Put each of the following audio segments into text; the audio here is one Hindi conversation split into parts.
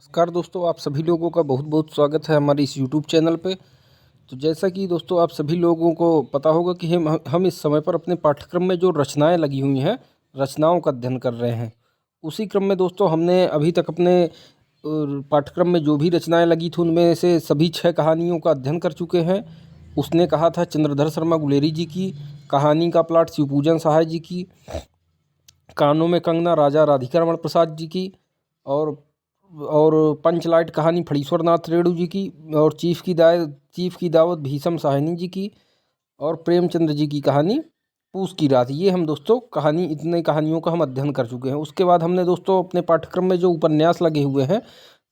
नमस्कार दोस्तों, आप सभी लोगों का बहुत बहुत स्वागत है हमारे इस यूट्यूब चैनल पे। तो जैसा कि दोस्तों आप सभी लोगों को पता होगा कि हम इस समय पर अपने पाठ्यक्रम में जो रचनाएं लगी हुई हैं, रचनाओं का अध्ययन कर रहे हैं। उसी क्रम में दोस्तों हमने अभी तक अपने पाठ्यक्रम में जो भी रचनाएं लगी थी उनमें से सभी 6 कहानियों का अध्ययन कर चुके हैं। उसने कहा था चंद्रधर शर्मा गुलेरी जी की, कहानी का प्लाट शिवपूजन सहाय जी की, कानों में कंगना राजा राधिका रमण प्रसाद जी की, और पंचलाइट कहानी फणीश्वर नाथ रेणु जी की, और चीफ की दावत भीषम साहनी जी की, और प्रेमचंद्र जी की कहानी पूस की रात। ये हम दोस्तों इतने कहानियों का हम अध्ययन कर चुके हैं। उसके बाद हमने दोस्तों अपने पाठ्यक्रम में जो उपन्यास लगे हुए हैं,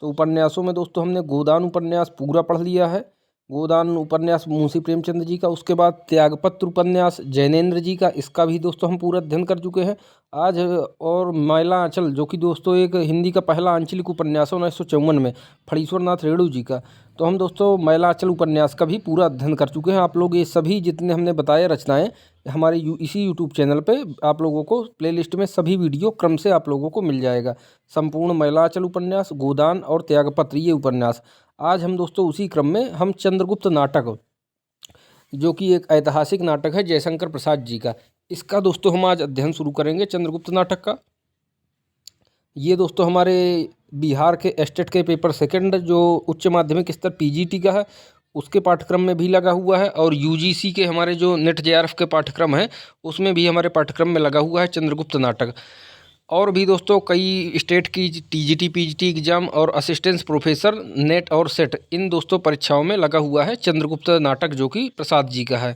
तो उपन्यासों में दोस्तों हमने गोदान उपन्यास पूरा पढ़ लिया है। गोदान उपन्यास मुंशी प्रेमचंद जी का। उसके बाद त्यागपत्र उपन्यास जैनेन्द्र जी का, इसका भी दोस्तों हम पूरा अध्ययन कर चुके हैं आज। और मैला आंचल, जो कि दोस्तों एक हिंदी का पहला आंचलिक उपन्यास है 1954 में, फणीश्वर नाथ रेणु जी का। तो हम दोस्तों मैला आंचल उपन्यास का भी पूरा अध्ययन कर चुके हैं। आप लोग ये सभी जितने हमने बताए रचनाएं हमारे इसी यूट्यूब चैनल पे आप लोगों को प्लेलिस्ट में सभी वीडियो क्रम से आप लोगों को मिल जाएगा। संपूर्ण मैला आंचल उपन्यास, गोदान और त्यागपत्र ये उपन्यास। आज हम दोस्तों उसी क्रम में हम चंद्रगुप्त नाटक, जो कि एक ऐतिहासिक नाटक है जयशंकर प्रसाद जी का, इसका दोस्तों हम आज अध्ययन शुरू करेंगे चंद्रगुप्त नाटक का। ये दोस्तों हमारे बिहार के एस्टेट के पेपर सेकंड जो उच्च माध्यमिक स्तर पीजीटी का है, उसके पाठ्यक्रम में भी लगा हुआ है। और यूजीसी के हमारे जो नेट जेआरएफ के पाठ्यक्रम है उसमें भी हमारे पाठ्यक्रम में लगा हुआ है चंद्रगुप्त नाटक। और भी दोस्तों कई स्टेट की टीजीटी पीजीटी एग्जाम और असिस्टेंट प्रोफेसर नेट और सेट, इन दोस्तों परीक्षाओं में लगा हुआ है चंद्रगुप्त नाटक, जो कि प्रसाद जी का है।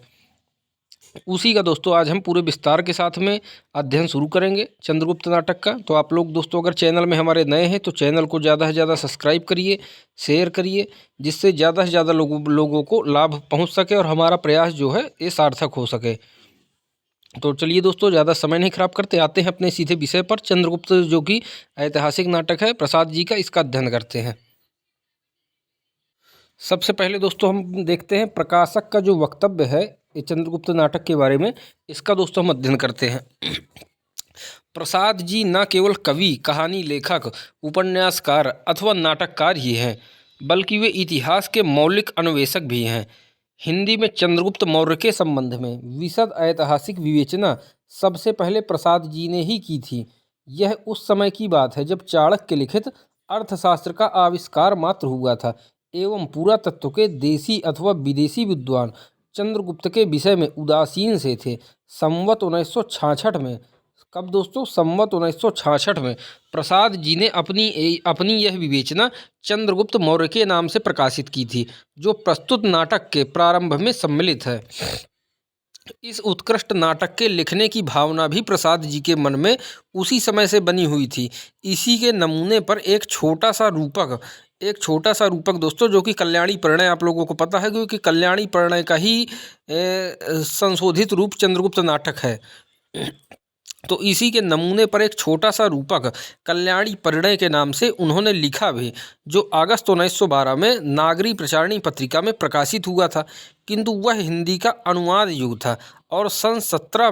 उसी का दोस्तों आज हम पूरे विस्तार के साथ में अध्ययन शुरू करेंगे चंद्रगुप्त नाटक का। तो आप लोग दोस्तों अगर चैनल में हमारे नए हैं तो चैनल को ज़्यादा से ज़्यादा सब्सक्राइब करिए, शेयर करिए, जिससे ज़्यादा से ज़्यादा लोगों को लाभ पहुंच सके और हमारा प्रयास जो है ये सार्थक हो सके। तो चलिए दोस्तों ज़्यादा समय नहीं खराब करते, आते हैं अपने सीधे विषय पर। चंद्रगुप्त जो कि ऐतिहासिक नाटक है प्रसाद जी का, इसका अध्ययन करते हैं। सबसे पहले दोस्तों हम देखते हैं प्रकाशक का जो वक्तव्य है ये चंद्रगुप्त नाटक के बारे में, इसका दोस्तों हम अध्ययन करते हैं। प्रसाद जी न केवल कवि, कहानी लेखक, उपन्यासकार अथवा नाटककार ही हैं, बल्कि वे इतिहास के मौलिक अन्वेषक भी हैं। हिंदी में चंद्रगुप्त मौर्य के संबंध में विशद ऐतिहासिक विवेचना सबसे पहले प्रसाद जी ने ही की थी। यह उस समय की बात है जब चाणक्य लिखित अर्थशास्त्र का आविष्कार मात्र हुआ था एवं पुरातत्व के देशी अथवा विदेशी विद्वान चंद्रगुप्त के विषय में उदासीन से थे। संवत 1966 में, कब दोस्तों, संवत 1966 में प्रसाद जी ने अपनी यह विवेचना चंद्रगुप्त मौर्य के नाम से प्रकाशित की थी, जो प्रस्तुत नाटक के प्रारंभ में सम्मिलित है। इस उत्कृष्ट नाटक के लिखने की भावना भी प्रसाद जी के मन में उसी समय से बनी हुई थी। इसी के नमूने पर एक छोटा सा रूपक दोस्तों, जो कि कल्याणी परिणय, आप लोगों को पता है क्योंकि कल्याणी परिणय का ही संशोधित रूप चंद्रगुप्त नाटक है। तो इसी के नमूने पर एक छोटा सा रूपक कल्याणी परिणय के नाम से उन्होंने लिखा भी, जो अगस्त 1912 में नागरी प्रचारणी पत्रिका में प्रकाशित हुआ था, किंतु वह हिंदी का अनुवाद युग था और सन 17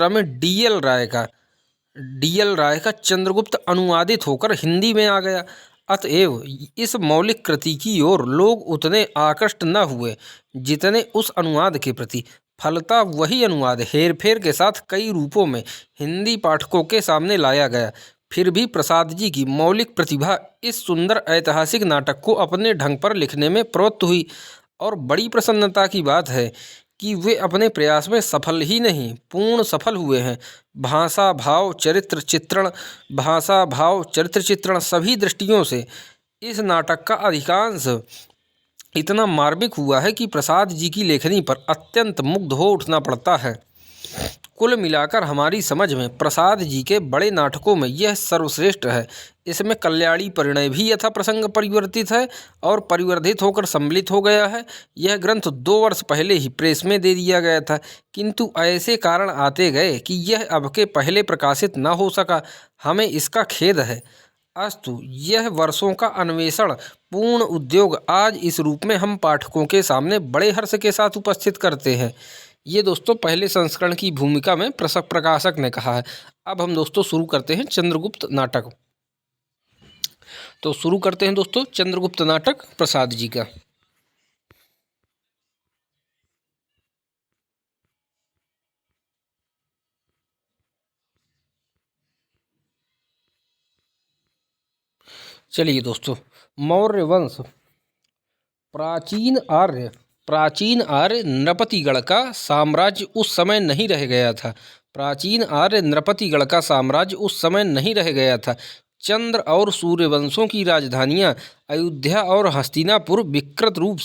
में डीएल राय का चंद्रगुप्त अनुवादित होकर हिंदी में आ गया। अतएव इस मौलिक कृति की ओर लोग उतने आकृष्ट न हुए जितने उस अनुवाद के प्रति। फलतः वही अनुवाद हेरफेर के साथ कई रूपों में हिंदी पाठकों के सामने लाया गया। फिर भी प्रसाद जी की मौलिक प्रतिभा इस सुंदर ऐतिहासिक नाटक को अपने ढंग पर लिखने में प्रवृत्त हुई, और बड़ी प्रसन्नता की बात है कि वे अपने प्रयास में सफल ही नहीं, पूर्ण सफल हुए हैं। भाषा भाव चरित्र चित्रण सभी दृष्टियों से इस नाटक का अधिकांश इतना मार्मिक हुआ है कि प्रसाद जी की लेखनी पर अत्यंत मुग्ध हो उठना पड़ता है। कुल मिलाकर हमारी समझ में प्रसाद जी के बड़े नाटकों में यह सर्वश्रेष्ठ है। इसमें कल्याणी परिणय भी यथा प्रसंग परिवर्तित है और परिवर्धित होकर सम्मिलित हो गया है। यह ग्रंथ 2 वर्ष पहले ही प्रेस में दे दिया गया था, किंतु ऐसे कारण आते गए कि यह अब के पहले प्रकाशित न हो सका। हमें इसका खेद है। अस्तु, यह वर्षों का अन्वेषण पूर्ण उद्योग आज इस रूप में हम पाठकों के सामने बड़े हर्ष के साथ उपस्थित करते हैं। ये दोस्तों पहले संस्करण की भूमिका में प्रकाशक ने कहा है। अब हम दोस्तों शुरू करते हैं चंद्रगुप्त नाटक। तो शुरू करते हैं दोस्तों चंद्रगुप्त नाटक प्रसाद जी का। चलिए दोस्तों, मौर्य वंश प्राचीन आर्य नृपतिगण का साम्राज्य उस समय नहीं रह गया था। प्राचीन आर्य नृपतिगण का साम्राज्य उस समय नहीं रह गया था। चंद्र और सूर्य वंशों की राजधानियां अयोध्या और हस्तिनापुर विकृत रूप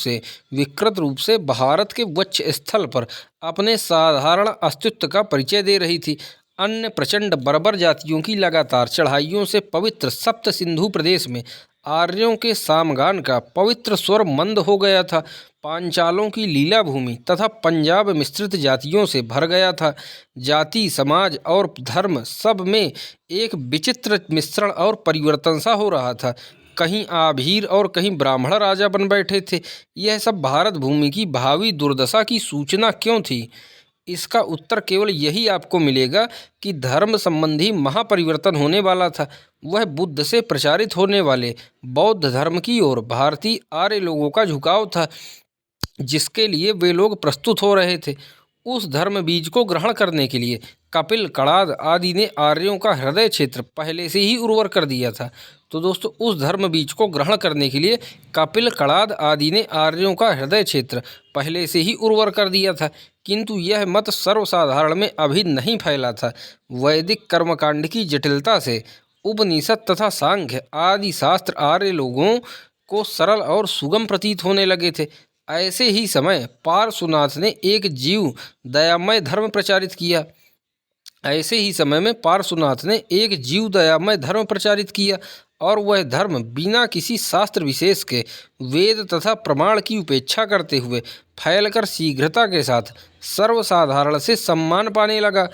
से भारत के वक्ष स्थल पर अपने साधारण अस्तित्व का परिचय दे रही थी। अन्य प्रचंड बर्बर जातियों की लगातार चढ़ाइयों से पवित्र सप्त सिंधु प्रदेश में आर्यों के सामगान का पवित्र स्वर मंद हो गया था। पांचालों की लीला भूमि तथा पंजाब मिश्रित जातियों से भर गया था। जाति, समाज और धर्म सब में एक विचित्र मिश्रण और परिवर्तन सा हो रहा था। कहीं आभीर और कहीं ब्राह्मण राजा बन बैठे थे। यह सब भारत भूमि की भावी दुर्दशा की सूचना क्यों थी? इसका उत्तर केवल यही आपको मिलेगा कि धर्म संबंधी महापरिवर्तन होने वाला था। वह बुद्ध से प्रचारित होने वाले बौद्ध धर्म की ओर भारतीय आर्य लोगों का झुकाव था, जिसके लिए वे लोग प्रस्तुत हो रहे थे। उस धर्म बीज को ग्रहण करने के लिए कपिल, कणाद आदि ने आर्यों का हृदय क्षेत्र पहले से ही उर्वर कर दिया था। तो दोस्तों, उस धर्म बीज को ग्रहण करने के लिए कपिल, कणाद आदि ने आर्यों का हृदय क्षेत्र पहले से ही उर्वर कर दिया था, किंतु यह मत सर्वसाधारण में अभी नहीं फैला था। वैदिक कर्मकांड की जटिलता से उपनिषद तथा सांख्य आदि शास्त्र आर्य लोगों को सरल और सुगम प्रतीत होने लगे थे। ऐसे ही समय पार्श्वनाथ ने एक जीव दयामय धर्म प्रचारित किया। और वह धर्म बिना किसी शास्त्र विशेष के वेद तथा प्रमाण की उपेक्षा करते हुए फैलकर शीघ्रता के साथ सर्वसाधारण से सम्मान पाने लगा।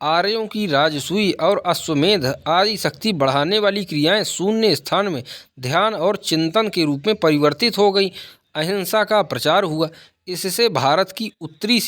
आर्यों की राजसूय और अश्वमेध आदि शक्ति बढ़ाने वाली क्रियाएं शून्य स्थान में ध्यान और चिंतन के रूप में परिवर्तित हो गई। अहिंसा का प्रचार हुआ। इससे भारत की उत्तरी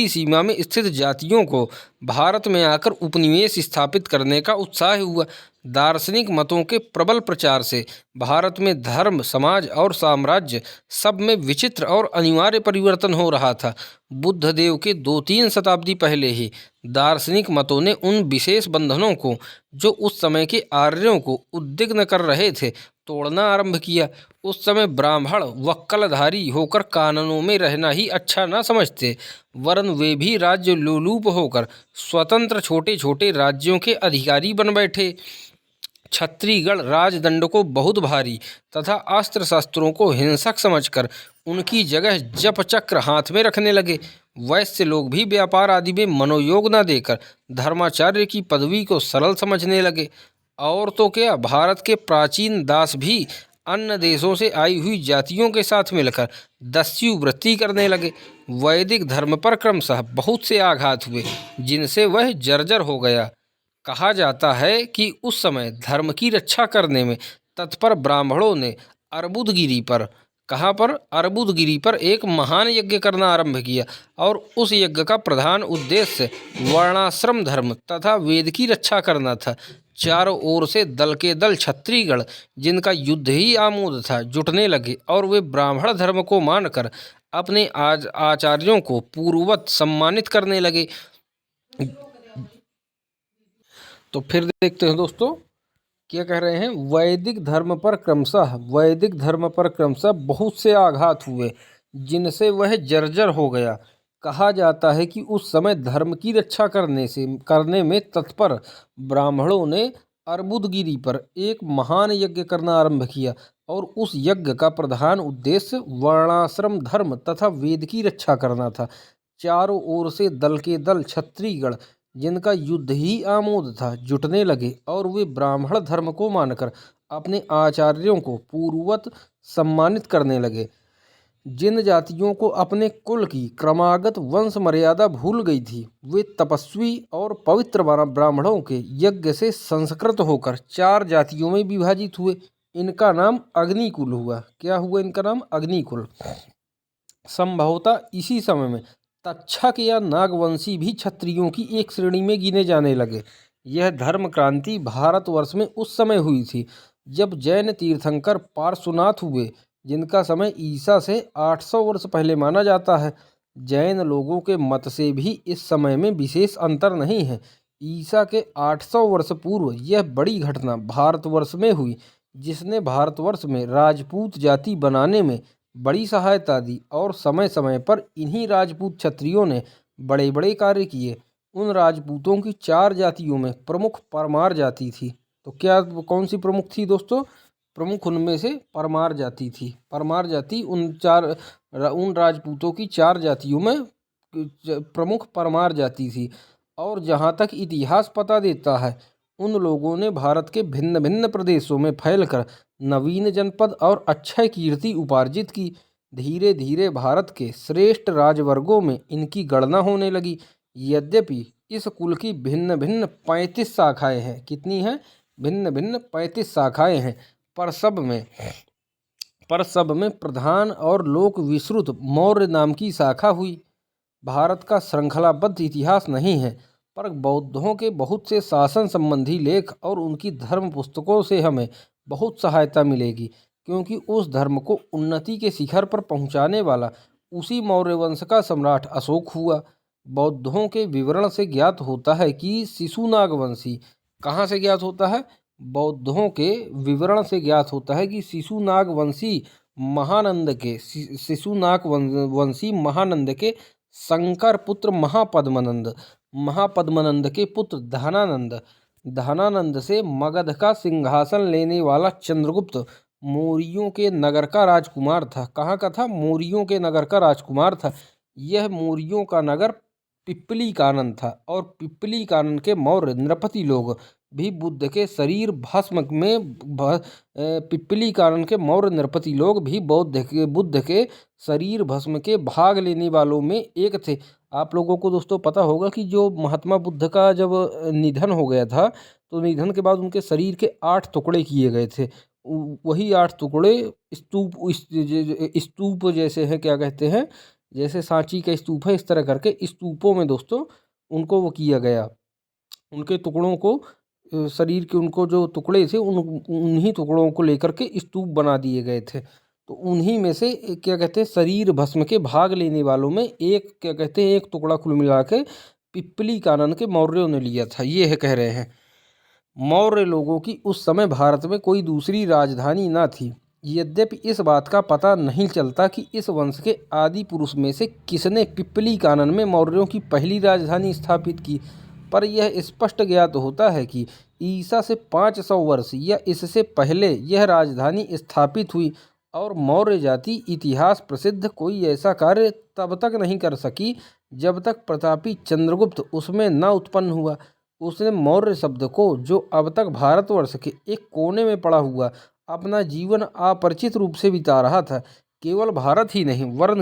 सीमा में स्थित जातियों को भारत में आकर उपनिवेश स्थापित करने का उत्साह हुआ। दार्शनिक मतों के प्रबल प्रचार से भारत में धर्म, समाज और साम्राज्य सब में विचित्र और अनिवार्य परिवर्तन हो रहा था। बुद्ध देव के 2-3 शताब्दी पहले ही दार्शनिक मतों ने उन विशेष बंधनों को जो उस समय के आर्यों को उद्विग्न कर रहे थे तोड़ना आरंभ किया। उस समय ब्राह्मण वक्कलधारी होकर कानूनों में रहना ही अच्छा न समझते, वरन वे भी राज्य लोलुप होकर स्वतंत्र छोटे छोटे राज्यों के अधिकारी बन बैठे। क्षत्रियगण राजदंड को बहुत भारी तथा अस्त्र शस्त्रों को हिंसक समझकर उनकी जगह जप चक्र हाथ में रखने लगे। वैश्य लोग भी व्यापार आदि में मनोयोग न देकर धर्माचार्य की पदवी को सरल समझने लगे। और तो क्या, भारत के प्राचीन दास भी अन्य देशों से आई हुई जातियों के साथ मिलकर दस्यु वृत्ति करने लगे। वैदिक धर्म पर क्रमशः बहुत से आघात हुए, जिनसे वह जर्जर हो गया। कहा जाता है कि उस समय धर्म की रक्षा करने में तत्पर ब्राह्मणों ने अर्बुदगिरी पर एक महान यज्ञ करना आरंभ किया, और उस यज्ञ का प्रधान उद्देश्य वर्णाश्रम धर्म तथा वेद की रक्षा करना था। चारों ओर से दल के दल क्षत्रियगण, जिनका युद्ध ही आमोद था, जुटने लगे और वे ब्राह्मण धर्म को मानकर अपने आचार्यों को पूर्ववत सम्मानित करने लगे। तो फिर देखते हैं दोस्तों क्या कह रहे हैं। वैदिक धर्म पर क्रमशः बहुत से आघात हुए, जिनसे वह जर्जर हो गया। कहा जाता है कि उस समय धर्म की रक्षा करने में तत्पर ब्राह्मणों ने अर्बुदगिरी पर एक महान यज्ञ करना आरंभ किया, और उस यज्ञ का प्रधान उद्देश्य वर्णाश्रम धर्म तथा वेद की रक्षा करना था। चारों ओर से दल के दल क्षत्रियगण, जिनका युद्ध ही आमोद था, जुटने लगे और वे ब्राह्मण धर्म को मानकर अपने आचार्यों को पूर्ववत सम्मानित करने लगे। जिन जातियों को अपने कुल की क्रमागत वंश मर्यादा भूल गई थी, वे तपस्वी और पवित्र ब्राह्मणों के यज्ञ से संस्कृत होकर 4 जातियों में विभाजित हुए। इनका नाम अग्निकुल हुआ। क्या हुआ इनका नाम? अग्निकुल। संभवतः इसी समय में तक्षक या नागवंशी भी क्षत्रियों की एक श्रेणी में गिने जाने लगे। यह धर्म क्रांति भारतवर्ष में उस समय हुई थी जब जैन तीर्थंकर पार्श्वनाथ हुए, जिनका समय ईसा से 800 वर्ष पहले माना जाता है। जैन लोगों के मत से भी इस समय में विशेष अंतर नहीं है। ईसा के 800 वर्ष पूर्व यह बड़ी घटना भारतवर्ष में हुई, जिसने भारतवर्ष में राजपूत जाति बनाने में बड़ी सहायता दी, और समय समय पर इन्हीं राजपूत क्षत्रियों ने बड़े बड़े कार्य किए। उन राजपूतों की 4 जातियों में प्रमुख परमार जाति थी। तो क्या कौन सी प्रमुख थी दोस्तों? प्रमुख उनमें से परमार जाति थी। परमार जाति उन राजपूतों की 4 जातियों में प्रमुख परमार जाति थी। और जहाँ तक इतिहास पता देता है, उन लोगों ने भारत के भिन्न भिन्न प्रदेशों में फैलकर नवीन जनपद और अक्षय कीर्ति उपार्जित की। धीरे धीरे भारत के श्रेष्ठ राजवर्गों में इनकी गणना होने लगी। यद्यपि इस कुल की भिन्न भिन्न 35 शाखाएं हैं। कितनी हैं? भिन्न भिन्न 35 शाखाएं हैं, पर सब में प्रधान और लोक विश्रुत मौर्य नाम की शाखा हुई। भारत का श्रृंखलाबद्ध इतिहास नहीं है, पर बौद्धों के बहुत से शासन संबंधी लेख और उनकी धर्म पुस्तकों से हमें बहुत सहायता मिलेगी, क्योंकि उस धर्म को उन्नति के शिखर पर पहुंचाने वाला उसी मौर्य वंश का सम्राट अशोक हुआ। बौद्धों के विवरण से ज्ञात होता है कि शिशुनाग वंशी, कहाँ से ज्ञात होता है? बौद्धों के विवरण से ज्ञात होता है कि शिशुनाग वंशी महानंद के शंकर पुत्र महापद्मनंद के पुत्र धनानंद से मगध का सिंहासन लेने वाला चंद्रगुप्त मौर्यों के नगर का राजकुमार था। कहाँ का था? मौर्यों के नगर का राजकुमार था। यह मौर्यों का नगर पिप्पली कानन था, और पिप्पली कानन के मौर्य नृपति लोग भी बुद्ध के शरीर भस्म में पिप्पली कानन के मौर्य नृपति लोग भी बुद्ध के शरीर भस्म के भाग लेने वालों में एक थे। आप लोगों को दोस्तों पता होगा कि जो महात्मा बुद्ध का जब निधन हो गया था, तो निधन के बाद उनके शरीर के 8 टुकड़े किए गए थे। वही 8 टुकड़े स्तूप जैसे हैं, क्या कहते हैं, जैसे सांची का स्तूप है, इस तरह करके स्तूपों में दोस्तों उनको वो किया गया। उनके टुकड़ों को, शरीर के उनको जो टुकड़े थे, उन्हीं टुकड़ों को लेकर के स्तूप बना दिए गए थे। तो उन्हीं में से क्या कहते हैं, शरीर भस्म के भाग लेने वालों में एक, क्या कहते हैं, एक टुकड़ा कुल मिला के पिप्पली कानन के मौर्यों ने लिया था। ये है कह रहे हैं। मौर्य लोगों की उस समय भारत में कोई दूसरी राजधानी न थी। यद्यपि इस बात का पता नहीं चलता कि इस वंश के आदि पुरुष में से किसने पिप्पली कानन में मौर्यों की पहली राजधानी स्थापित की, पर यह स्पष्ट ज्ञात होता है कि ईसा से 500 वर्ष या इससे पहले यह राजधानी स्थापित हुई, और मौर्य जाति इतिहास प्रसिद्ध कोई ऐसा कार्य तब तक नहीं कर सकी जब तक प्रतापी चंद्रगुप्त उसमें न उत्पन्न हुआ। उसने मौर्य शब्द को, जो अब तक भारतवर्ष के एक कोने में पड़ा हुआ अपना जीवन अपरिचित रूप से बिता रहा था, केवल भारत ही नहीं वरन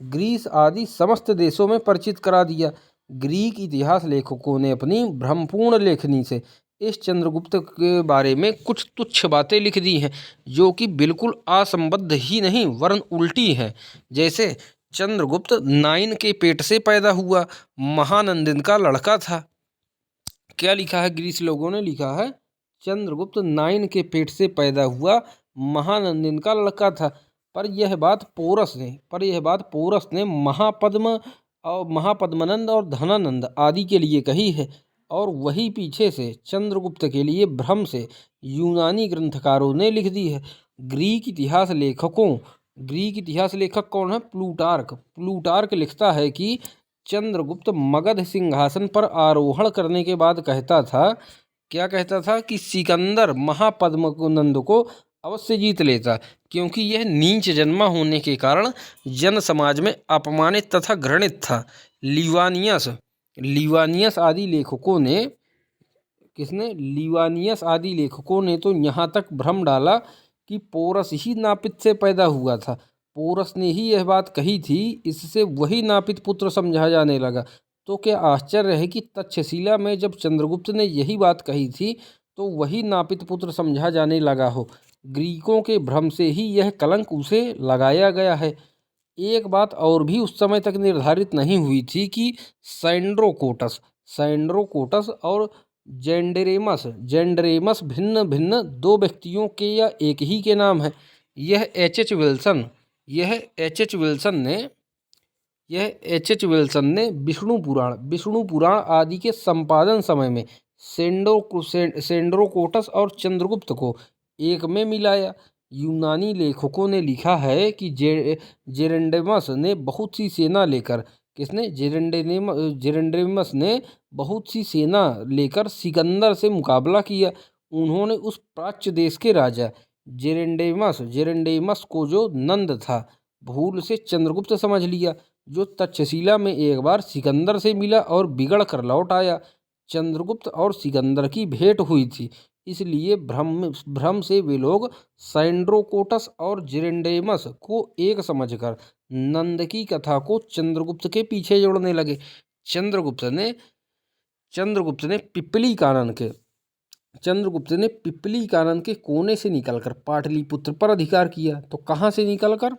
ग्रीस आदि समस्त देशों में परिचित करा दिया। ग्रीक इतिहास लेखकों ने अपनी भ्रमपूर्ण लेखनी से इस चंद्रगुप्त के बारे में कुछ तुच्छ बातें लिख दी हैं, जो कि बिल्कुल असंबद्ध ही नहीं वरन उल्टी हैं। जैसे चंद्रगुप्त नाइन के पेट से पैदा हुआ, महानंदिन का लड़का था। क्या लिखा है? ग्रीस लोगों ने लिखा है चंद्रगुप्त नाइन के पेट से पैदा हुआ, महानंदिन का लड़का था। पर यह बात पोरस ने महापद्मनंद और धनानंद आदि के लिए कही है, और वही पीछे से चंद्रगुप्त के लिए भ्रम से यूनानी ग्रंथकारों ने लिख दी है। ग्रीक इतिहास लेखक कौन है? प्लूटार्क लिखता है कि चंद्रगुप्त मगध सिंहासन पर आरोहण करने के बाद कहता था, क्या कहता था? कि सिकंदर महापद्मनंद को अवश्य जीत लेता, क्योंकि यह नीच जन्मा होने के कारण जन समाज में अपमानित तथा घृणित था। लीवानियस आदि लेखकों ने तो यहाँ तक भ्रम डाला कि पोरस ही नापित से पैदा हुआ था। पोरस ने ही यह बात कही थी, इससे वही नापित पुत्र समझा जाने लगा। तो क्या आश्चर्य है कि तक्षशिला में जब चंद्रगुप्त ने यही बात कही थी, तो वही नापित पुत्र समझा जाने लगा हो। ग्रीकों के भ्रम से ही यह कलंक उसे लगाया गया है। एक बात और भी उस समय तक निर्धारित नहीं हुई थी कि सैंड्रोकोटस और जेंडरेमस भिन्न भिन्न दो व्यक्तियों के या एक ही के नाम है। यह एच एच विल्सन ने विष्णु पुराण आदि के संपादन समय में सेंड्रोकोटस और चंद्रगुप्त को एक में मिलाया। यूनानी लेखकों ने लिखा है कि जेरेंडेमस ने बहुत सी सेना लेकर जेरेंडेमस ने बहुत सी सेना लेकर सिकंदर से मुकाबला किया। उन्होंने उस प्राच्य देश के राजा जेरेंडेमस को, जो नंद था, भूल से चंद्रगुप्त समझ लिया, जो तक्षशिला में एक बार सिकंदर से मिला और बिगड़ कर लौट आया। चंद्रगुप्त और सिकंदर की भेंट हुई थी, इसलिए भ्रम से वे लोग सैंड्रोकोटस और जेरेंडेमस को एक समझकर नंद की कथा को चंद्रगुप्त के पीछे जोड़ने लगे। चंद्रगुप्त ने पिपली कानन के कोने से निकलकर पाटलिपुत्र पर अधिकार किया। तो कहाँ से निकलकर?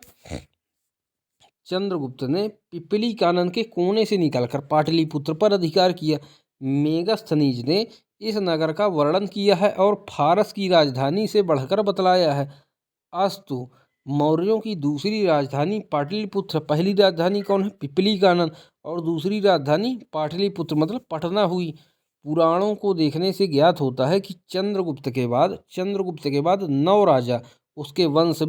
चंद्रगुप्त ने पिपली कानन के कोने से निकलकर पाटलिपुत्र पर अधिकार किया। मेगस्थनीज ने इस नगर का वर्णन किया है और फारस की राजधानी से बढ़कर बतलाया है। अस्तु, मौर्यों की दूसरी राजधानी पाटलिपुत्र, पहली राजधानी कौन है? पिपली कानन, और दूसरी राजधानी पाटलिपुत्र मतलब पटना हुई। पुराणों को देखने से ज्ञात होता है कि चंद्रगुप्त के बाद 9 राजा उसके वंश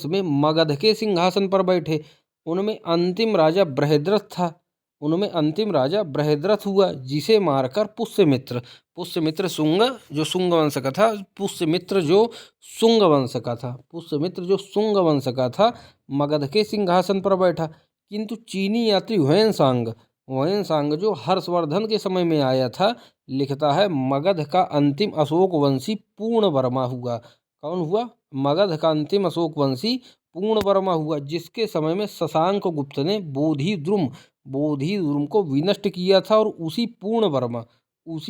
में मगध के सिंहासन पर बैठे। उनमें अंतिम राजा बृहद्रथ हुआ, जिसे मारकर पुष्यमित्र जो शुंग वंश का था मगध के सिंहासन पर बैठा। किंतु चीनी यात्री ह्वेनसांग जो हर्षवर्धन के समय में आया था, लिखता है मगध का अंतिम अशोक वंशी पूर्णवर्मा हुआ। कौन हुआ? मगध का अंतिम अशोक वंशी पूर्णवर्मा हुआ, जिसके समय में शशांक गुप्त ने बोधिद्रुम को विनष्ट किया था। और उसी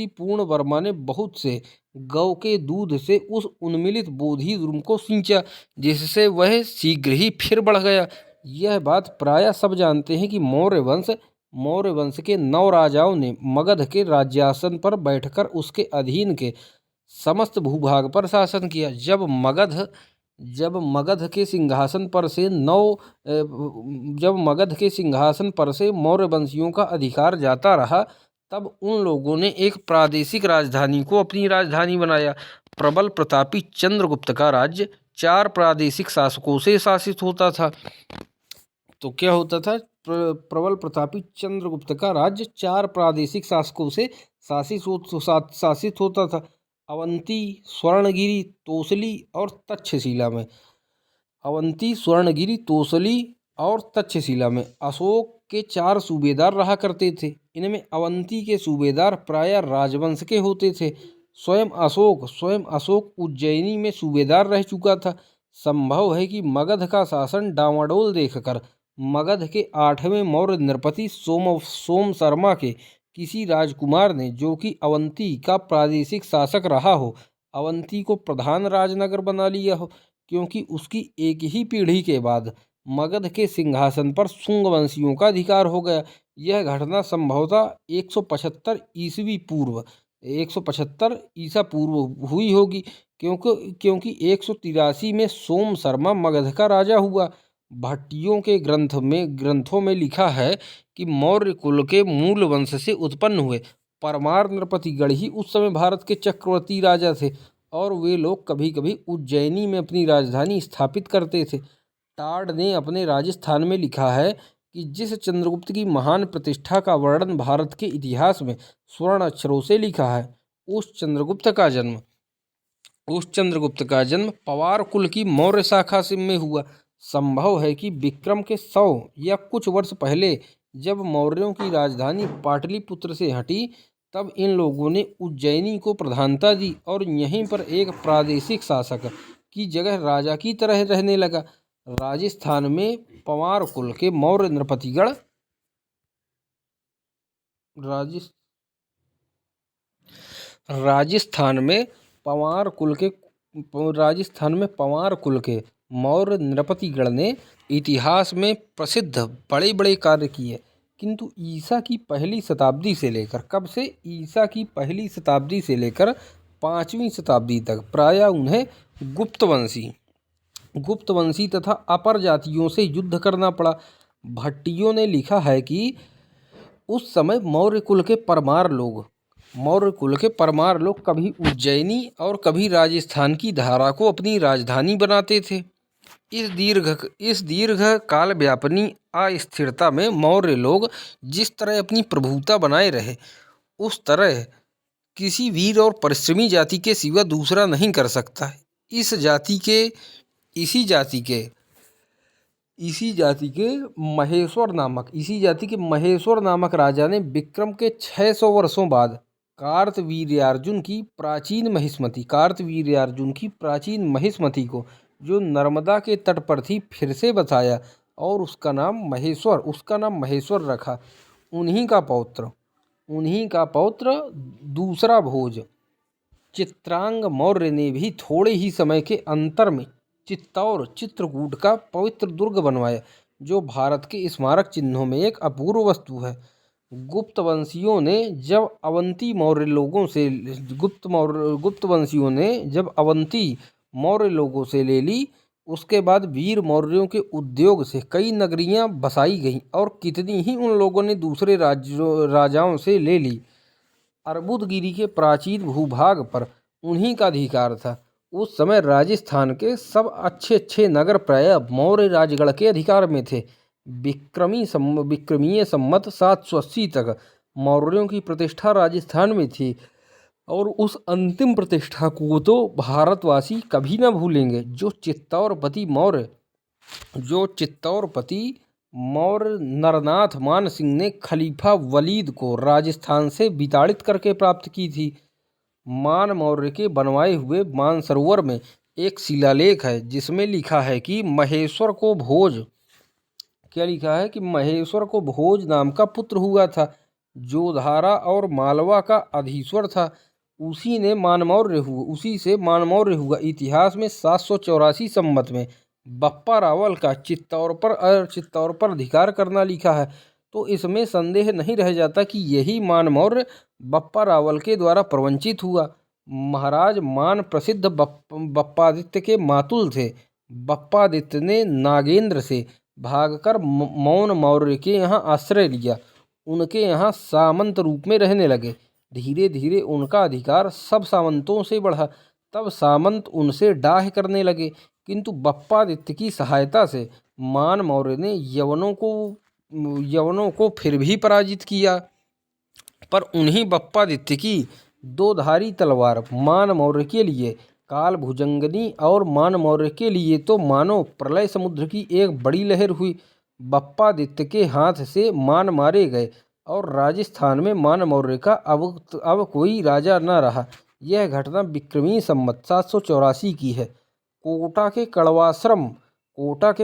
पूर्णवर्मा ने बहुत से गौ के दूध से उस उन्मिलित बोधिद्रुम को सींचा, जिससे वह शीघ्र ही फिर बढ़ गया। यह बात प्रायः सब जानते हैं कि मौर्य वंश के 9 राजाओं ने मगध के राज्यासन पर बैठकर उसके अधीन के समस्त भूभाग पर शासन किया। जब मगध के सिंहासन पर से मौर्य वंशियों का अधिकार जाता रहा, तब उन लोगों ने एक प्रादेशिक राजधानी को अपनी राजधानी बनाया। प्रबल प्रतापी चंद्रगुप्त का राज्य 4 प्रादेशिक शासकों से शासित होता था। तो क्या होता था? प्रबल प्रतापी चंद्रगुप्त का राज्य 4 प्रादेशिक शासकों से शासित होता था। अवंती, स्वर्णगिरी, तोसली और तक्षशिला में अशोक के 4 सूबेदार रहा करते थे। इनमें अवंती के सूबेदार प्रायः राजवंश के होते थे। स्वयं अशोक उज्जैनी में सूबेदार रह चुका था। संभव है कि मगध का शासन डामाडोल देखकर मगध के 8वें मौर्य नृपति सोम शर्मा के किसी राजकुमार ने, जो कि अवंती का प्रादेशिक शासक रहा हो, अवंती को प्रधान राजनगर बना लिया हो, क्योंकि उसकी एक ही पीढ़ी के बाद मगध के सिंहासन पर शुंग वंशियों का अधिकार हो गया। यह घटना संभवतः 175 ईसा पूर्व हुई होगी, क्योंकि 183 में सोम शर्मा मगध का राजा हुआ। भट्टियों के ग्रंथों में लिखा है कि मौर्य कुल के मूल वंश से उत्पन्न हुए परमार नृपतिगण ही उस समय भारत के चक्रवर्ती राजा थे, और वे लोग कभी कभी उज्जैनी में अपनी राजधानी स्थापित करते थे। टाड ने अपने राजस्थान में लिखा है कि जिस चंद्रगुप्त की महान प्रतिष्ठा का वर्णन भारत के इतिहास में स्वर्ण अक्षरों से लिखा है, उस चंद्रगुप्त का जन्म पवार कुल की मौर्य शाखा से में हुआ। संभव है कि विक्रम के 100 या कुछ वर्ष पहले, जब मौर्यों की राजधानी पाटलिपुत्र से हटी, तब इन लोगों ने उज्जैनी को प्रधानता दी और यहीं पर एक प्रादेशिक शासक की जगह राजा की तरह रहने लगा। राजस्थान में पंवार कुल के मौर्य नृपतिगण राजस्थान में पंवार कुल के मौर्य नृपतिगण ने इतिहास में प्रसिद्ध बड़े बड़े कार्य किए, किंतु ईसा की पहली शताब्दी से लेकर, कब से, ईसा की पहली शताब्दी से लेकर 5वीं शताब्दी तक प्रायः उन्हें गुप्तवंशी तथा अपर जातियों से युद्ध करना पड़ा। भट्टियों ने लिखा है कि उस समय मौर्य कुल के परमार लोग कभी उज्जैनी और कभी राजस्थान की धारा को अपनी राजधानी बनाते थे। इस दीर्घ काल व्यापनी अस्थिरता में मौर्य लोग जिस तरह अपनी प्रभुता बनाए रहे, उस तरह किसी वीर और परिश्रमी जाति के सिवा दूसरा नहीं कर सकता। इसी जाति के महेश्वर नामक राजा ने विक्रम के 600 वर्षों बाद कार्तवीर्यार्जुन की प्राचीन महिष्मति को, जो नर्मदा के तट पर थी, फिर से बसाया और उसका नाम महेश्वर रखा। उन्हीं का पौत्र दूसरा भोज चित्रांग मौर्य ने भी थोड़े ही समय के अंतर में चित्रकूट का पवित्र दुर्ग बनवाया, जो भारत के स्मारक चिन्हों में एक अपूर्व वस्तु है। गुप्तवंशियों ने जब अवंती मौर्य लोगों से ले ली, उसके बाद वीर मौर्यों के उद्योग से कई नगरियां बसाई गईं और कितनी ही उन लोगों ने दूसरे राजाओं से ले ली। अर्बुदगिरी के प्राचीन भूभाग पर उन्हीं का अधिकार था। उस समय राजस्थान के सब अच्छे नगर प्रायः मौर्य राजगढ़ के अधिकार में थे। विक्रमीय संमत 780 तक मौर्यों की प्रतिष्ठा राजस्थान में थी, और उस अंतिम प्रतिष्ठा को तो भारतवासी कभी न भूलेंगे, जो चित्तौरपति मौर्य नरनाथ मान सिंह ने खलीफा वलीद को राजस्थान से विताड़ित करके प्राप्त की थी। मान मौर्य के बनवाए हुए मानसरोवर में एक शिलालेख है, जिसमें लिखा है कि महेश्वर को भोज नाम का पुत्र हुआ था, जो धारा और मालवा का अधीश्वर था। उसी से मानमौर्य हुआ। इतिहास में 784 संवत में बप्पा रावल का चित्तौड़ पर अधिकार करना लिखा है, तो इसमें संदेह नहीं रह जाता कि यही मानमौर्य बप्पा रावल के द्वारा प्रवंचित हुआ। महाराज मान प्रसिद्ध बप्पादित्य के मातुल थे। बप्पादित्य ने नागेंद्र से भागकर मौन मौर्य के यहाँ आश्रय लिया। उनके यहाँ सामंत रूप में रहने लगे। धीरे धीरे उनका अधिकार सब सामंतों से बढ़ा। तब सामंत उनसे डाह करने लगे, किंतु बप्पादित्य की सहायता से मान मौर्य ने यवनों को फिर भी पराजित किया। पर उन्हीं बप्पादित्य की 2 धारी तलवार मान मौर्य के लिए काल भुजंगनी और मान मौर्य के लिए तो मानो प्रलय समुद्र की एक बड़ी लहर हुई। बप्पादित्य के हाथ से मान मारे गए और राजस्थान में मान मौर्य का अब कोई राजा न रहा। यह घटना विक्रमी संवत 784 की है। कोटा के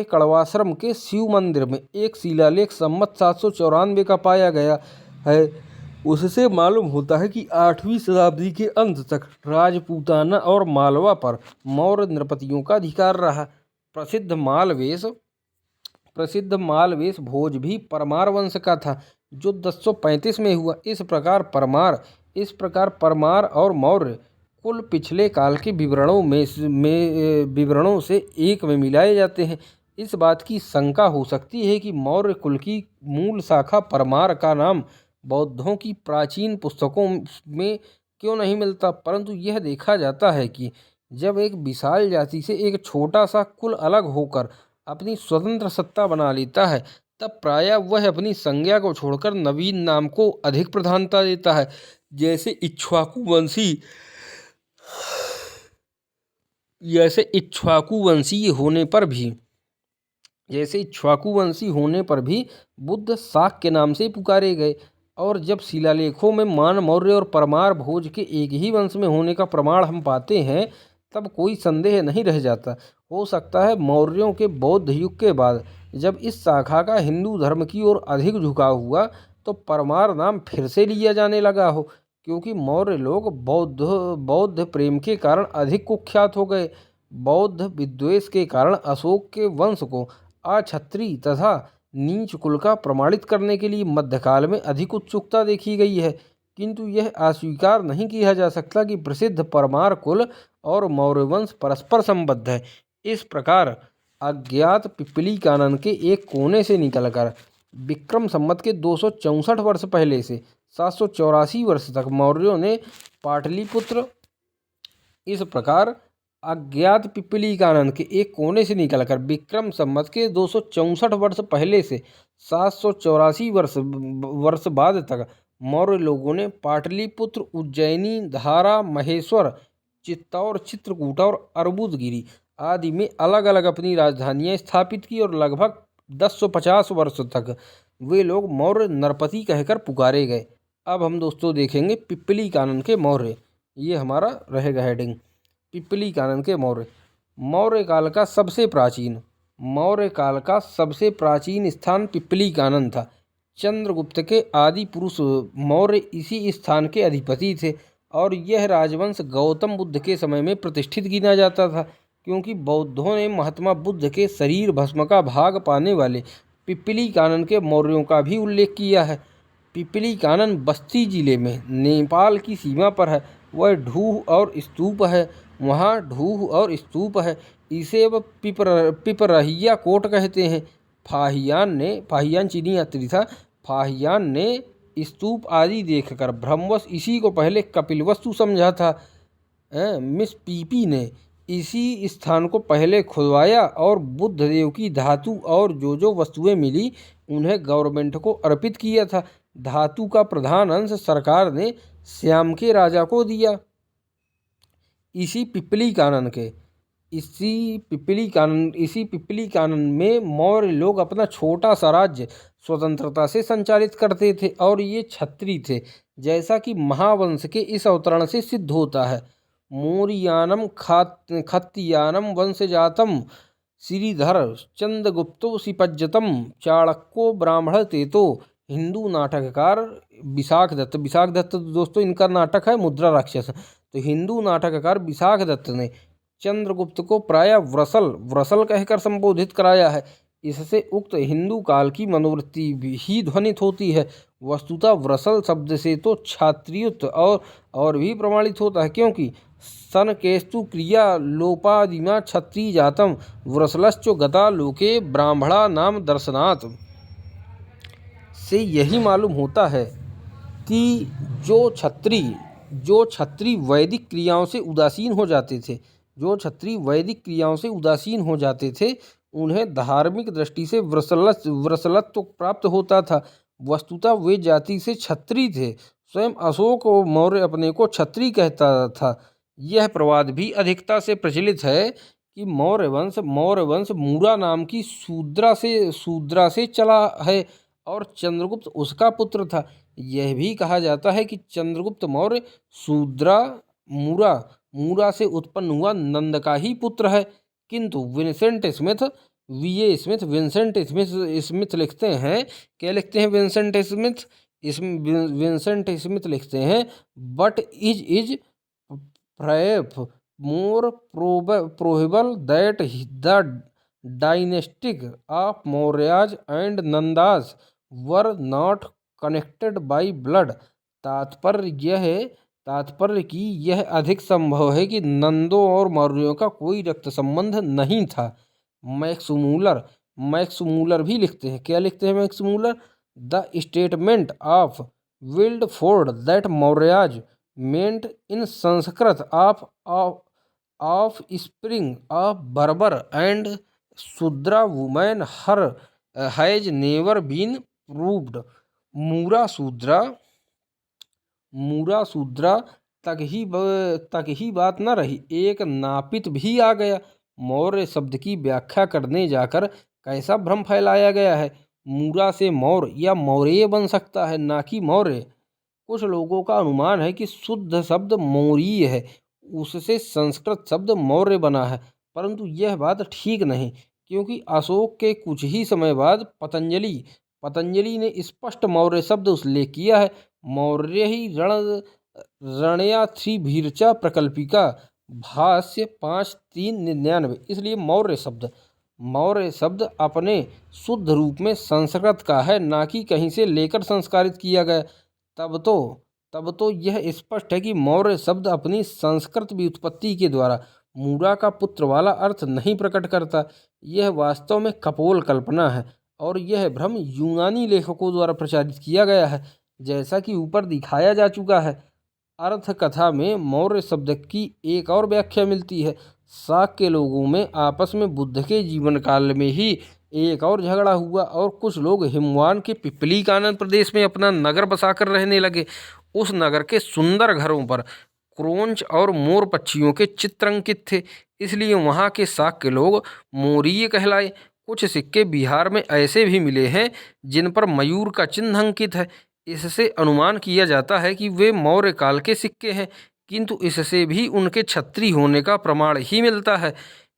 कड़वाश्रम के शिव मंदिर में एक शिलालेख संवत 794 का पाया गया है। उससे मालूम होता है कि 8वीं शताब्दी के अंत तक राजपूताना और मालवा पर मौर्य नृपतियों का अधिकार रहा। प्रसिद्ध मालवेश भोज भी परमार वंश का था, जो 1035 में हुआ। इस प्रकार परमार और मौर्य कुल पिछले काल के विवरणों से एक में मिलाए जाते हैं। इस बात की शंका हो सकती है कि मौर्य कुल की मूल शाखा परमार का नाम बौद्धों की प्राचीन पुस्तकों में क्यों नहीं मिलता, परंतु यह देखा जाता है कि जब एक विशाल जाति से एक छोटा सा कुल अलग होकर अपनी स्वतंत्र सत्ता बना लेता है, तब प्रायः वह अपनी संज्ञा को छोड़कर नवीन नाम को अधिक प्रधानता देता है। जैसे इक्ष्वाकु वंशीय होने पर भी बुद्ध शाक के नाम से पुकारे गए। और जब शिलालेखों में मान मौर्य और परमार भोज के एक ही वंश में होने का प्रमाण हम पाते हैं, तब कोई संदेह नहीं रह जाता। हो सकता है मौर्यों के बौद्ध युग के बाद जब इस शाखा का हिंदू धर्म की ओर अधिक झुकाव हुआ, तो परमार नाम फिर से लिया जाने लगा हो, क्योंकि मौर्य लोग बौद्ध प्रेम के कारण अधिक कुख्यात हो गए। बौद्ध विद्वेष के कारण अशोक के वंश को अक्षत्रिय तथा नीच कुल का प्रमाणित करने के लिए मध्यकाल में अधिक उत्सुकता देखी गई है, किंतु यह अस्वीकार नहीं किया जा सकता कि प्रसिद्ध परमार कुल और मौर्य वंश परस्पर संबद्ध है। इस प्रकार अज्ञात पिप्पली कानन के एक कोने से निकलकर विक्रम संवत के 264 वर्ष पहले से 784 वर्ष तक मौर्यों ने पाटलिपुत्र इस प्रकार अज्ञात पिप्पली कानन के एक कोने से निकलकर विक्रम संवत के 264 वर्ष पहले से 784 वर्ष बाद तक मौर्य लोगों ने पाटलिपुत्र, उज्जैनी, धारा, महेश्वर, चित्तौड़, चित्रकूट और अर्बुदगिरी आदि में अलग अलग अपनी राजधानियां स्थापित की और लगभग 1050 वर्ष तक वे लोग मौर्य नरपति कहकर पुकारे गए। अब हम दोस्तों देखेंगे पिप्पली कानन के मौर्य। ये हमारा रहेगा हेडिंग, पिप्पली कानन के मौर्य। मौर्य काल का सबसे प्राचीन स्थान पिप्पली कानन था। चंद्रगुप्त के आदि पुरुष मौर्य इसी स्थान के अधिपति थे और यह राजवंश गौतम बुद्ध के समय में प्रतिष्ठित गिना जाता था, क्योंकि बौद्धों ने महात्मा बुद्ध के शरीर भस्म का भाग पाने वाले पिप्पली कानन के मौर्यों का भी उल्लेख किया है। पिप्पली कानन बस्ती जिले में नेपाल की सीमा पर है। वह ढूह और स्तूप है। इसे अब पिपरहिया कोट कहते हैं। फाहियान चीनी यात्री था। फाहियान ने स्तूप आदि देखकर भ्रमवश इसी को पहले कपिलवस्तु समझा था। मिस पीपी ने इसी स्थान को पहले खुदवाया और बुद्ध देव की धातु और जो वस्तुएं मिली उन्हें गवर्नमेंट को अर्पित किया था। धातु का प्रधान अंश सरकार ने श्याम के राजा को दिया। इसी पिप्पली कानन में मौर्य लोग अपना छोटा सा राज्य स्वतंत्रता से संचालित करते थे और ये क्षत्रिय थे, जैसा कि महावंश के इस अवतरण से सिद्ध होता है। मौर्यानम खत्तियानम वंशजातम श्रीधर चंद्रगुप्तो सिपज्जतम चाणक्यो ब्राह्मण तेतो। हिंदू नाटककार विशाख दत्त दोस्तों इनका नाटक है मुद्रा राक्षस। तो हिंदू नाटककार विशाख दत्त ने चंद्रगुप्त को प्रायः व्रसल कहकर संबोधित कराया है। इससे उक्त हिंदू काल की मनोवृत्ति ही ध्वनित होती है। वस्तुतः व्रसल शब्द से तो क्षात्रियुत और भी प्रमाणित होता है, क्योंकि सनकेस्तु क्रिया लोपादिमा क्षत्रिय जातम व्रसलश्च गता लोके ब्राह्मणा नाम दर्शनात्। से यही मालूम होता है कि जो क्षत्रिय वैदिक क्रियाओं से उदासीन हो जाते थे उन्हें धार्मिक दृष्टि से व्रसलत्व प्राप्त होता था। वस्तुतः वे जाति से क्षत्रिय थे। स्वयं अशोक मौर्य अपने को क्षत्रिय कहता था। यह प्रवाद भी अधिकता से प्रचलित है कि मौर्य वंश मूरा नाम की शूद्रा से चला है और चंद्रगुप्त उसका पुत्र था। यह भी कहा जाता है कि चंद्रगुप्त मौर्य शूद्रा मूरा से उत्पन्न हुआ नंद का ही पुत्र है। किंतु विंसेंट स्मिथ लिखते हैं, क्या लिखते हैं विंसेंट स्मिथ लिखते हैं, but is perhaps more probable that the dynastic of Mauryas and Nandas were not connected by blood। तात्पर्य कि यह अधिक संभव है कि नंदों और मौर्यों का कोई रक्त संबंध नहीं था। मैक्स मूलर भी लिखते हैं, क्या लिखते हैं Max Muller, the statement of Wilford that Mauryas meant in Sanskrit of spring of Berber and Shudra woman has never been proved। मूरा शूद्रा तक ही बात न रही, एक नापित भी आ गया। मौर्य शब्द की व्याख्या करने जाकर कैसा भ्रम फैलाया गया है। मूरा से मौर्य या मौर्य बन सकता है, ना कि मौर्य। कुछ लोगों का अनुमान है कि शुद्ध शब्द मौर्य है, उससे संस्कृत शब्द मौर्य बना है, परंतु यह बात ठीक नहीं, क्योंकि अशोक के कुछ ही समय बाद पतंजलि ने स्पष्ट मौर्य शब्द उल्लेख किया है। मौर्य ही रणयाथ्रीभिर्चा प्रकल्पिका भाष्य 5/399। इसलिए मौर्य शब्द मौर्य शब्द अपने शुद्ध रूप में संस्कृत का है, ना कि कहीं से लेकर संस्कारित किया गया। तब तो यह स्पष्ट है कि मौर्य शब्द अपनी संस्कृत व्युत्पत्ति के द्वारा मूरा का पुत्र वाला अर्थ नहीं प्रकट करता। यह वास्तव में कपोल कल्पना है और यह भ्रम यूनानी लेखकों द्वारा प्रचारित किया गया है, जैसा कि ऊपर दिखाया जा चुका है। अर्थ कथा में मौर्य शब्द की एक और व्याख्या मिलती है। शाक के लोगों में आपस में बुद्ध के जीवन काल में ही एक और झगड़ा हुआ और कुछ लोग हिमवान के पिपली कानन प्रदेश में अपना नगर बसाकर रहने लगे। उस नगर के सुंदर घरों पर क्रोंच और मोर पक्षियों के चित्र अंकित थे, इसलिए वहाँ के शाक के लोग मौर्य कहलाए। कुछ सिक्के बिहार में ऐसे भी मिले हैं जिन पर मयूर का चिन्ह अंकित है। इससे अनुमान किया जाता है कि वे मौर्य काल के सिक्के हैं, किंतु इससे भी उनके क्षत्रिय होने का प्रमाण ही मिलता है।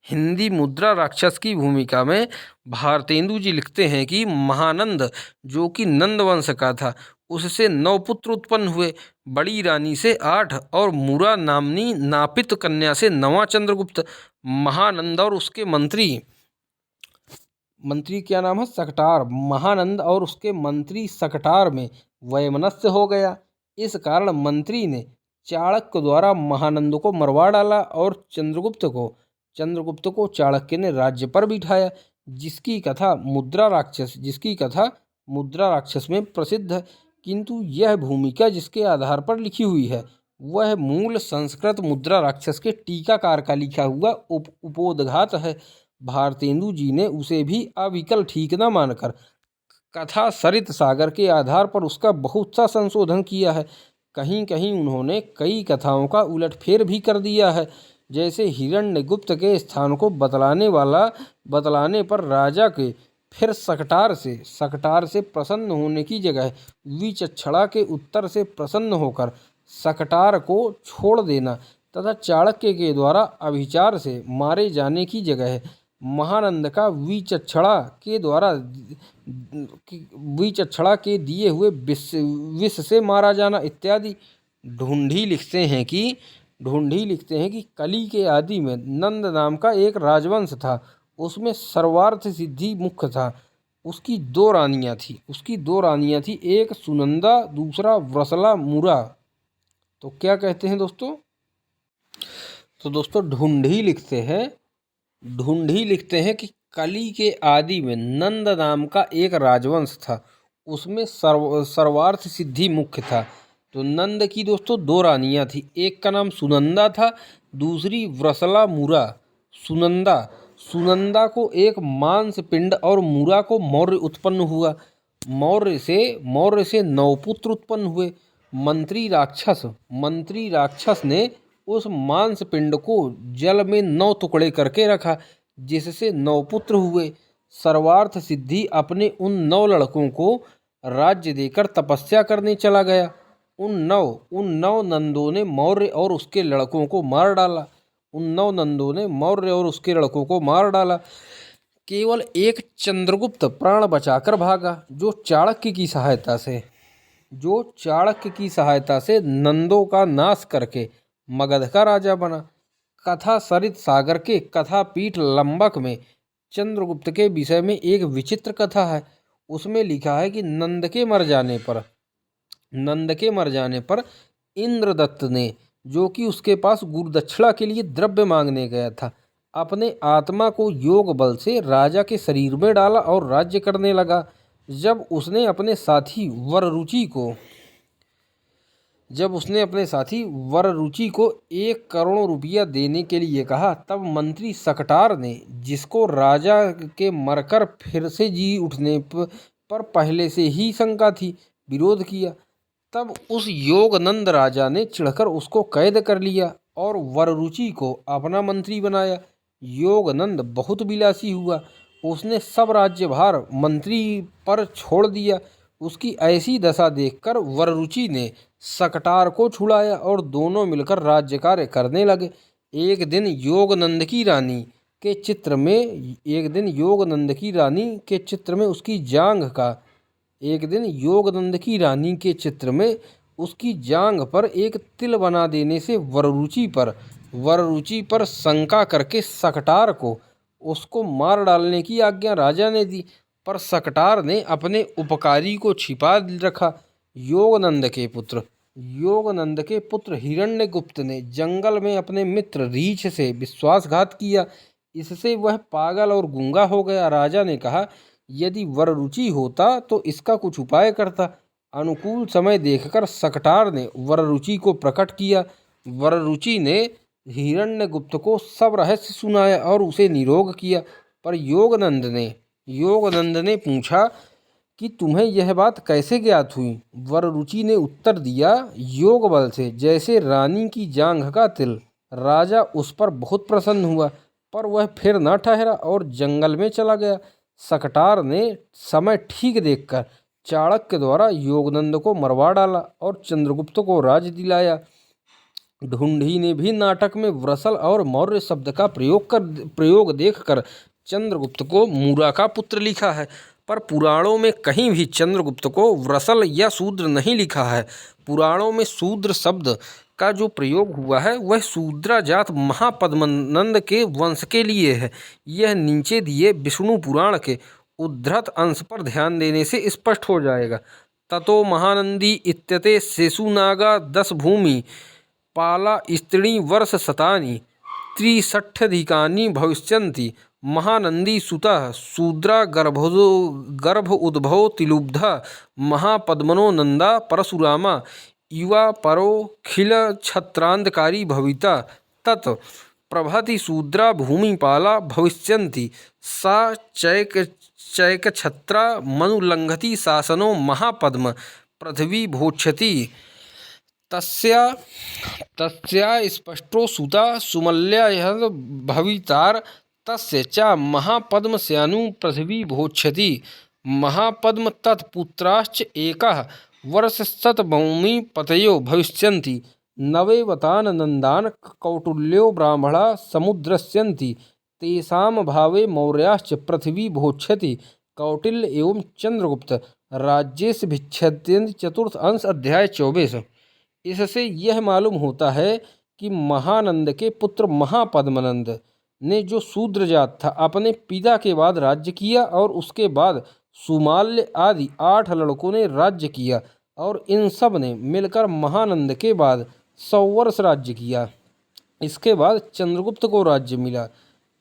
हिंदी मुद्रा राक्षस की भूमिका में भारतेंदु जी लिखते हैं कि महानंद, जो कि नंद वंश का था, उससे 9 पुत्र उत्पन्न हुए। बड़ी रानी से 8 और मुरा नामनी नापित कन्या से 9वां चंद्रगुप्त। महानंद और उसके मंत्री क्या नाम है, सकटार। महानंद और उसके मंत्री सकटार में वैमनस्य हो गया। इस कारण मंत्री ने चाणक्य द्वारा महानंद को मरवा डाला और चंद्रगुप्त को चाणक्य ने राज्य पर बिठाया, जिसकी कथा मुद्रा राक्षस में प्रसिद्ध है। किंतु यह भूमिका जिसके आधार पर लिखी हुई है वह मूल संस्कृत मुद्रा राक्षस के टीकाकार का लिखा हुआ उपोद्घात है। भारतेंदु जी ने उसे भी अविकल ठीक न मानकर कथा सरित सागर के आधार पर उसका बहुत सा संशोधन किया है। कहीं कहीं उन्होंने कई कथाओं का उलटफेर भी कर दिया है। जैसे हिरण्यगुप्त के स्थान को बतलाने पर राजा के फिर सकटार से प्रसन्न होने की जगह विचक्षणा के उत्तर से प्रसन्न होकर सकटार को छोड़ देना तथा चाणक्य के द्वारा अभिचार से मारे जाने की जगह महानंद का विचक्षणा के दिए हुए विष से मारा जाना इत्यादि। ढूंढी लिखते हैं कि कली के आदि में नंद नाम का एक राजवंश था। उसमें सर्वार्थ सिद्धि मुख्य था। उसकी दो रानियां थी, एक सुनंदा, दूसरा व्रसला मुरा। तो क्या कहते हैं दोस्तों? तो दोस्तों ढूंढी लिखते हैं कि कली के आदि में नंद नाम का एक राजवंश था, उसमें सर्वार्थ सिद्धि मुख्य था। तो नंद की दोस्तों 2 रानियां थी, एक का नाम सुनंदा था, दूसरी व्रसला मुरा। सुनंदा को एक मांस पिंड और मुरा को मौर्य उत्पन्न हुआ। मौर्य से 9 पुत्र उत्पन्न हुए। मंत्री राक्षस ने उस मांस पिंड को जल में 9 टुकड़े करके रखा, जिससे 9 पुत्र हुए। सर्वार्थ सिद्धि अपने उन 9 लड़कों को राज्य देकर तपस्या करने चला गया। उन नौ नंदों ने मौर्य और उसके लड़कों को मार डाला। केवल एक चंद्रगुप्त प्राण बचाकर भागा, जो चाणक्य की सहायता से नंदों का नाश करके मगध का राजा बना। कथा सरित सागर के कथापीठ लंबक में चंद्रगुप्त के विषय में एक विचित्र कथा है। उसमें लिखा है कि नंद के मर जाने पर इंद्रदत्त ने, जो कि उसके पास गुरुदक्षिणा के लिए द्रव्य मांगने गया था, अपने आत्मा को योग बल से राजा के शरीर में डाला और राज्य करने लगा। जब उसने अपने साथी वररुचि को 1 करोड़ रुपया देने के लिए कहा, तब मंत्री सकटार ने, जिसको राजा के मरकर फिर से जी उठने पर पहले से ही शंका थी, विरोध किया। तब उस योगनंद राजा ने चिढ़कर उसको कैद कर लिया और वररुचि को अपना मंत्री बनाया। योगनंद बहुत विलासी हुआ। उसने सब राज्यभार मंत्री पर छोड़ दिया। उसकी ऐसी दशा देखकर वररुचि ने सकटार को छुड़ाया और दोनों मिलकर राज्य कार्य करने लगे। एक दिन योगनंद की रानी के चित्र में उसकी जांघ पर एक तिल बना देने से वररुचि पर शंका करके सकटार को उसको मार डालने की आज्ञा राजा ने दी, पर सकटार ने अपने उपकारी को छिपा रखा। योगनंद के पुत्र हिरण्यगुप्त ने जंगल में अपने मित्र रीछ से विश्वासघात किया। इससे वह पागल और गूंगा हो गया। राजा ने कहा, यदि वर रुचि होता तो इसका कुछ उपाय करता। अनुकूल समय देखकर सकटार ने वररुचि को प्रकट किया। वररुचि ने हिरण्यगुप्त को सब रहस्य सुनाया और उसे निरोग किया। पर योगनंद ने पूछा कि तुम्हें यह बात कैसे ज्ञात हुई? वररुचि ने उत्तर दिया, योग बल से, जैसे रानी की जांघ का तिल। राजा उस पर बहुत प्रसन्न हुआ, पर वह फिर न ठहरा और जंगल में चला गया। सकटार ने समय ठीक देखकर चाणक्य द्वारा योगनंद को मरवा डाला और चंद्रगुप्त को राज दिलाया। ढूंढी ने भी नाटक में व्रसल और मौर्य शब्द का प्रयोग देखकर चंद्रगुप्त को मूरा का पुत्र लिखा है, पर पुराणों में कहीं भी चंद्रगुप्त को व्रसल या शूद्र नहीं लिखा है। पुराणों में शूद्र शब्द का जो प्रयोग हुआ है वह शूद्रा जात महापद्मनंद के वंश के लिए है। यह नीचे दिए विष्णु पुराण के उद्धृत अंश पर ध्यान देने से स्पष्ट हो जाएगा। ततो महानंदी इत्यते शेषुनागा 10 भूमि पाला स्त्री वर्ष शतानि 63 भविष्यन्ति महानंदी सुतः शूद्रा गर्भ उद्भव तिलुब्धा महापद्मनो नंदा परशुरामा युवा परो खिल छत्रांधकारी भविता तत् प्रभति शूद्रा भूमिपाला भविष्यन्ति सा चैकछत्रा मनुलंघति शासनो महापद्म पृथ्वी भोक्षति तस्या स्पष्टो सुता सुमल्या यह भवितार तस्य च महापद्मस्यानु पृथ्वी भोक्षति महापद्म तत्पुत्राश्च एकः वर्षशतभूमि पतयो भविष्यन्ति नवेवतान नंदान कौटुल्यो ब्राह्मणा समुद्रस्यन्ति तेषां भावे मौर्याश्च पृथ्वी भोक्षति कौटिल्य एवं चंद्रगुप्त राज्येश भिक्षन्ति। चतुर्थ अंश अध्याय 24। इससे यह मालूम होता है कि महानंद के पुत्र महापद्मनंद ने जो शूद्र जात था अपने पिता के बाद राज्य किया और उसके बाद सुमाल्य आदि 8 लड़कों ने राज्य किया और इन सब ने मिलकर महानंद के बाद 100 वर्ष राज्य किया। इसके बाद चंद्रगुप्त को राज्य मिला।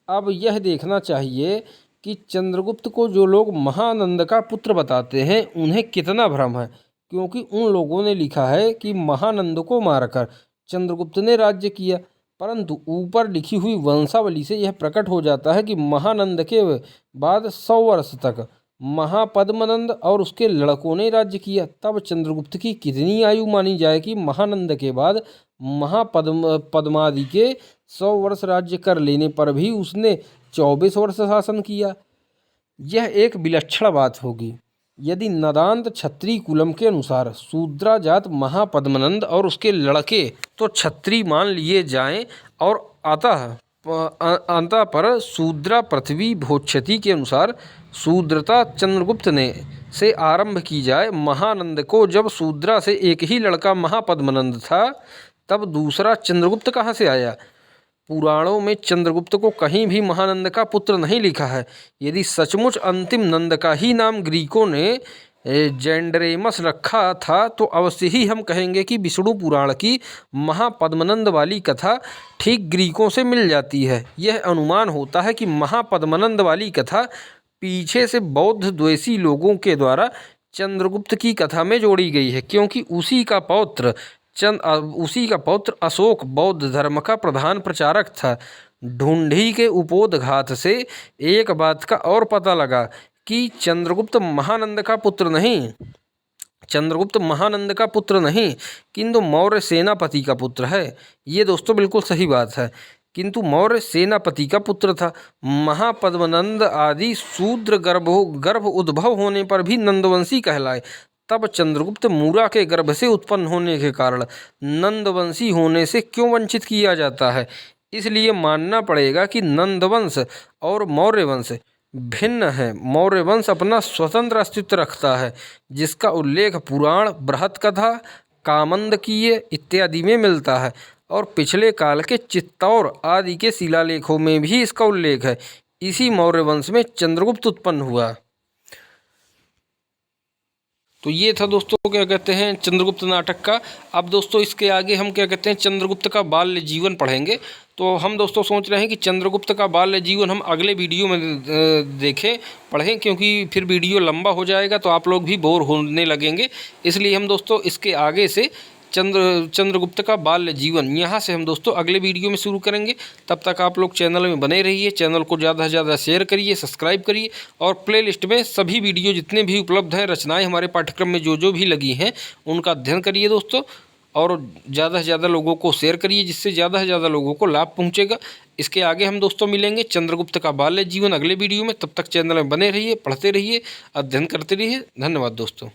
अब यह देखना चाहिए कि चंद्रगुप्त को जो लोग महानंद का पुत्र बताते हैं उन्हें कितना भ्रम है, क्योंकि उन लोगों ने लिखा है कि महानंद को मारकर चंद्रगुप्त ने राज्य किया, परंतु ऊपर लिखी हुई वंशावली से यह प्रकट हो जाता है कि महानंद के बाद 100 वर्ष तक महापद्मनंद और उसके लड़कों ने राज्य किया। तब चंद्रगुप्त की कितनी आयु मानी जाए कि महानंद के बाद महापद्मादि के 100 वर्ष राज्य कर लेने पर भी उसने 24 वर्ष शासन किया? यह एक विलक्षण बात होगी। यदि नदांत क्षत्रिय कुलम के अनुसार शूद्रा जात महापद्मनंद और उसके लड़के तो क्षत्रिय मान लिए जाएं और अतः पर शूद्रा पृथ्वी भोक्षति के अनुसार शूद्रता चंद्रगुप्त ने से आरंभ की जाए। महानंद को जब शूद्रा से एक ही लड़का महापद्मनंद था तब दूसरा चंद्रगुप्त कहाँ से आया? पुराणों में चंद्रगुप्त को कहीं भी महानंद का पुत्र नहीं लिखा है। यदि सचमुच अंतिम नंद का ही नाम ग्रीकों ने जेंडरेमस रखा था तो अवश्य ही हम कहेंगे कि विष्णु पुराण की महापद्मनंद वाली कथा ठीक ग्रीकों से मिल जाती है। यह अनुमान होता है कि महापद्मनंद वाली कथा पीछे से बौद्ध द्वेषी लोगों के द्वारा चंद्रगुप्त की कथा में जोड़ी गई है, क्योंकि उसी का पौत्र अशोक बौद्ध धर्म का प्रधान प्रचारक था। ढूंढी के उपोदघात से एक बात का और पता लगा कि चंद्रगुप्त महानंद का पुत्र नहीं किंतु मौर्य सेनापति का पुत्र है। ये दोस्तों बिल्कुल सही बात है, किंतु मौर्य सेनापति का पुत्र था। महापद्मनंद आदि शूद्र गर्भ उद्भव होने पर भी नंदवंशी कहलाए। तब चंद्रगुप्त मूरा के गर्भ से उत्पन्न होने के कारण नंदवंशी होने से क्यों वंचित किया जाता है? इसलिए मानना पड़ेगा कि नंदवंश और मौर्य वंश भिन्न है। मौर्य वंश अपना स्वतंत्र अस्तित्व रखता है, जिसका उल्लेख पुराण, बृहत कथा, कामंडकीय इत्यादि में मिलता है और पिछले काल के चित्तौर आदि के शिलालेखों में भी इसका उल्लेख है। इसी मौर्य वंश में चंद्रगुप्त उत्पन्न हुआ। तो ये था दोस्तों क्या कहते हैं चंद्रगुप्त नाटक का। अब दोस्तों इसके आगे हम क्या कहते हैं चंद्रगुप्त का बाल्य जीवन पढ़ेंगे। तो हम दोस्तों सोच रहे हैं कि चंद्रगुप्त का बाल्य जीवन हम अगले वीडियो में देखें पढ़ें, क्योंकि फिर वीडियो लंबा हो जाएगा तो आप लोग भी बोर होने लगेंगे। इसलिए हम दोस्तों इसके आगे से चंद्रगुप्त का बाल्य जीवन यहाँ से हम दोस्तों अगले वीडियो में शुरू करेंगे। तब तक आप लोग चैनल में बने रहिए, चैनल को ज़्यादा से ज़्यादा शेयर करिए, सब्सक्राइब करिए और प्लेलिस्ट में सभी वीडियो जितने भी उपलब्ध हैं, रचनाएं हमारे पाठ्यक्रम में जो जो भी लगी हैं उनका अध्ययन करिए दोस्तों, और ज़्यादा से ज़्यादा लोगों को शेयर करिए जिससे ज़्यादा से ज़्यादा लोगों को लाभ पहुँचेगा। इसके आगे हम दोस्तों मिलेंगे चंद्रगुप्त का बाल्य जीवन अगले वीडियो में। तब तक चैनल में बने रहिए, पढ़ते रहिए, अध्ययन करते रहिए। धन्यवाद दोस्तों।